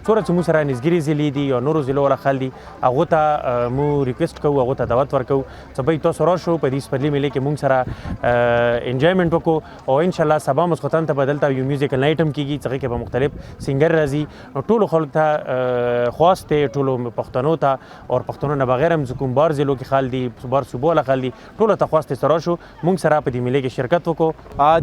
څومره چې موږ سره نږدې ضلعې دي یا نورو ضلعو والا خلک دي هغو ته موږ ریکویسټ کوو هغو ته دعوت ورکوو چې بھئی تاسو راشو په دې سپرلي میلې کې موږ سره انجوایمنټ وکړو او انشاءالله سبا ماسخوتن ته به دلته یو میوزیکل نایټ هم کېږي چې هغې کې به مختلف سینګر راځي نو ټولو خلکو ته خواست دی ټولو پښتنو ته او پښتنو نه بغیر هم چې کوم بار ضلعو کې خلک دي بار صوبو والا خلک دي ټولو ته خواست دی چې راشو موږ سره په دې میلې کې شرکت وکړو.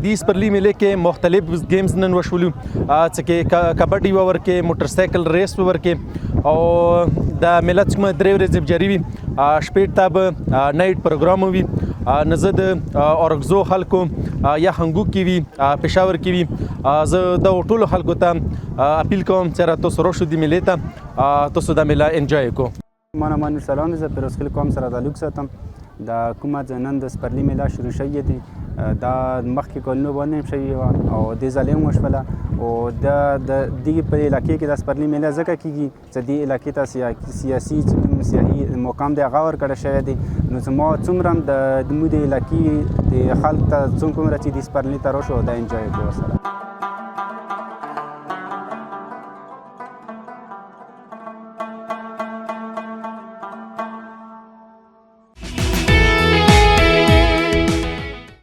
دې سپرلي میلې کې مختلف گیمز نن وشولو چې کې کبډي وورکې موټرسایکل ریس وورکې او د ملت کومه 3 ورځې جاری وي شپې ته به نایټ پروګرام وي نه زه د اورکزو خلکو یا هنګو کې وي پېښور کې وي زه د ټولو خلکو ته اپیل کوم چې تاسو راشو دې میلې ته تاسو دا میله انجوای وکړو. من سلام زه پیروز خیل کوم سره تعلق ساتم د کومه نن د سپرلي میله شروع شوې دي دا مخکې کلونو باندې شوې وه او دې ځلې هم وشوله او د دې په علاقې کې د سپرلي میله ځکه کېږي چې دې علاقې ته سیاسي سیاحي مقام دی هغه ورکړی شوی دی نو زما څومره هم د مو د علاقې د خلک ته څومره چې دې سپرلي ته راشو دا انجوای کړو سره.